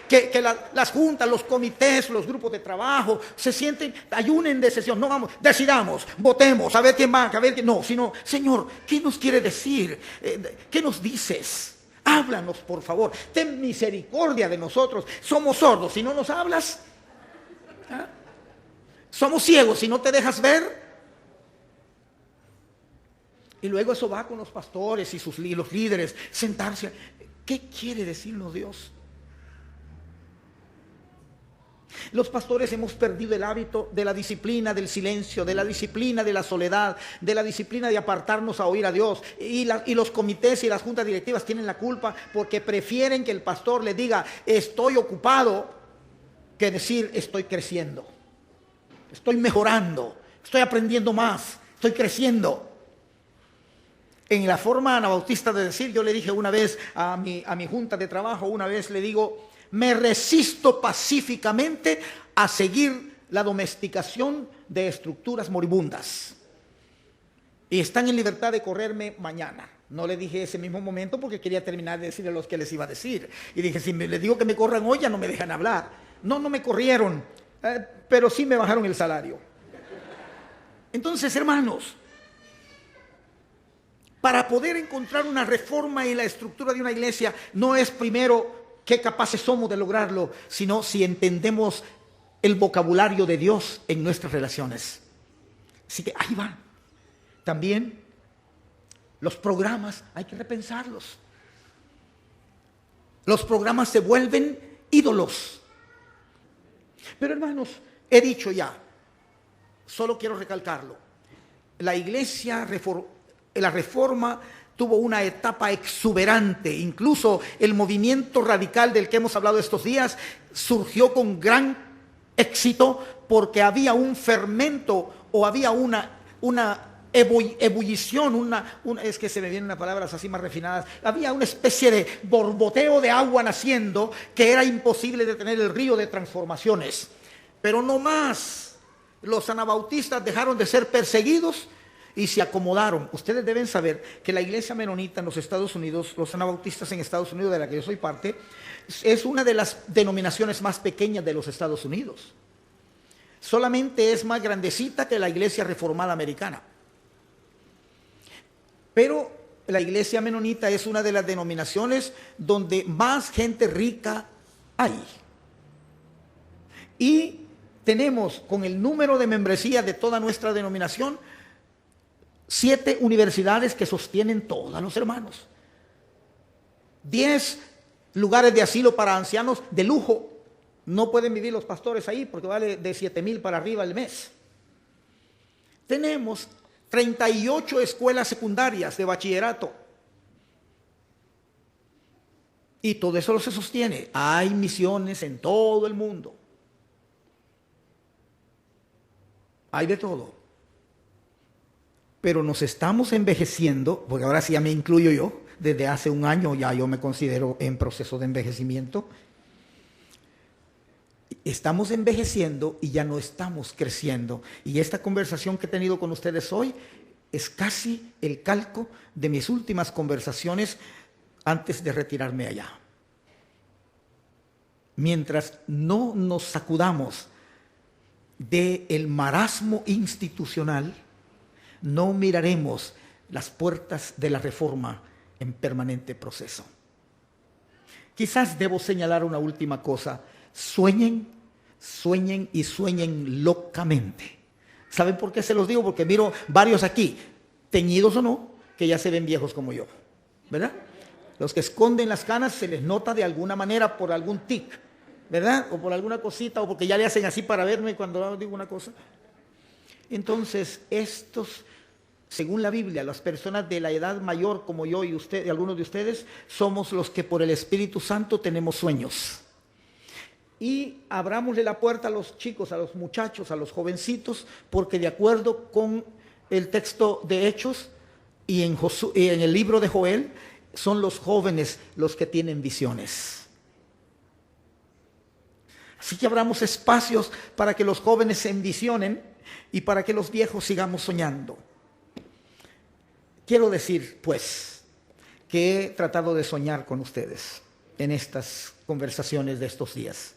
que las juntas, los comités, los grupos de trabajo se sienten, ayunen de sesión. No vamos, decidamos, votemos, a ver quién va, a ver quién. No, sino, Señor, ¿qué nos quiere decir? ¿Qué nos dices? Háblanos, por favor. Ten misericordia de nosotros. Somos sordos si no nos hablas. ¿Ah? Somos ciegos si no te dejas ver. Y luego eso va con los pastores y los líderes, sentarse. ¿Qué quiere decirnos Dios? Los pastores hemos perdido el hábito de la disciplina del silencio, de la disciplina de la soledad, de la disciplina de apartarnos a oír a Dios. Y los comités y las juntas directivas tienen la culpa porque prefieren que el pastor le diga estoy ocupado que decir estoy creciendo, estoy mejorando, estoy aprendiendo más, estoy creciendo. En la forma anabautista de decir, yo le dije una vez a mi junta de trabajo, una vez le digo, me resisto pacíficamente a seguir la domesticación de estructuras moribundas. Y están en libertad de correrme mañana. No le dije ese mismo momento porque quería terminar de decirle los que les iba a decir. Y dije, si les digo que me corran hoy, ya no me dejan hablar. No me corrieron, pero sí me bajaron el salario. Entonces, hermanos, para poder encontrar una reforma en la estructura de una iglesia, no es primero qué capaces somos de lograrlo, sino si entendemos el vocabulario de Dios en nuestras relaciones. Así que ahí va. También los programas hay que repensarlos. Los programas se vuelven ídolos. Pero hermanos, he dicho ya, solo quiero recalcarlo. La iglesia la reforma tuvo una etapa exuberante. Incluso el movimiento radical del que hemos hablado estos días surgió con gran éxito porque había un fermento o había una ebullición, es que se me vienen unas palabras así más refinadas, había una especie de borboteo de agua naciendo que era imposible detener el río de transformaciones. Pero no más, los anabautistas dejaron de ser perseguidos y se acomodaron. Ustedes deben saber que la iglesia menonita en los Estados Unidos, los anabautistas en Estados Unidos, de la que yo soy parte, es una de las denominaciones más pequeñas de los Estados Unidos. Solamente es más grandecita que la iglesia reformada americana. Pero la iglesia menonita es una de las denominaciones donde más gente rica hay. Y tenemos, con el número de membresía de toda nuestra denominación, 7 universidades que sostienen todos los hermanos. 10 lugares de asilo para ancianos de lujo. No pueden vivir los pastores ahí porque vale de 7,000 para arriba el mes. Tenemos 38 escuelas secundarias de bachillerato. Y todo eso se sostiene. Hay misiones en todo el mundo. Hay de todo. Pero nos estamos envejeciendo, porque ahora sí ya me incluyo yo, desde hace un año ya yo me considero en proceso de envejecimiento. Estamos envejeciendo y ya no estamos creciendo. Y esta conversación que he tenido con ustedes hoy es casi el calco de mis últimas conversaciones antes de retirarme allá. Mientras no nos sacudamos del marasmo institucional, no miraremos las puertas de la reforma en permanente proceso. Quizás debo señalar una última cosa. Sueñen, sueñen y sueñen locamente. ¿Saben por qué se los digo? Porque miro varios aquí, teñidos o no, que ya se ven viejos como yo, ¿verdad? Los que esconden las canas se les nota de alguna manera por algún tic, ¿verdad? O por alguna cosita, o porque ya le hacen así para verme cuando digo una cosa. Entonces, estos, según la Biblia, las personas de la edad mayor como yo y usted, y algunos de ustedes, somos los que por el Espíritu Santo tenemos sueños. Y abrámosle la puerta a los chicos, a los muchachos, a los jovencitos, porque de acuerdo con el texto de Hechos y en el libro de Joel, son los jóvenes los que tienen visiones. Así que abramos espacios para que los jóvenes se envisionen y para que los viejos sigamos soñando. Quiero decir, pues, que he tratado de soñar con ustedes en estas conversaciones de estos días.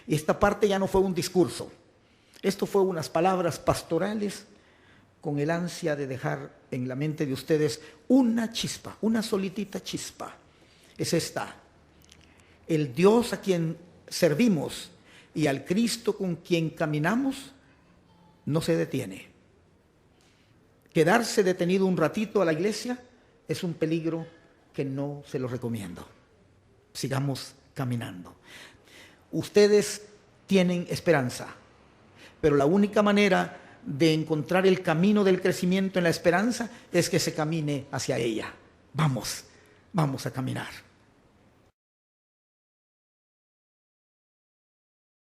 Y esta parte ya no fue un discurso. Esto fue unas palabras pastorales con el ansia de dejar en la mente de ustedes una chispa, una solitita chispa. Es esta. El Dios a quien servimos y al Cristo con quien caminamos no se detiene. Quedarse detenido un ratito a la iglesia es un peligro que no se lo recomiendo. Sigamos caminando. Ustedes tienen esperanza, pero la única manera de encontrar el camino del crecimiento en la esperanza es que se camine hacia ella. Vamos a caminar.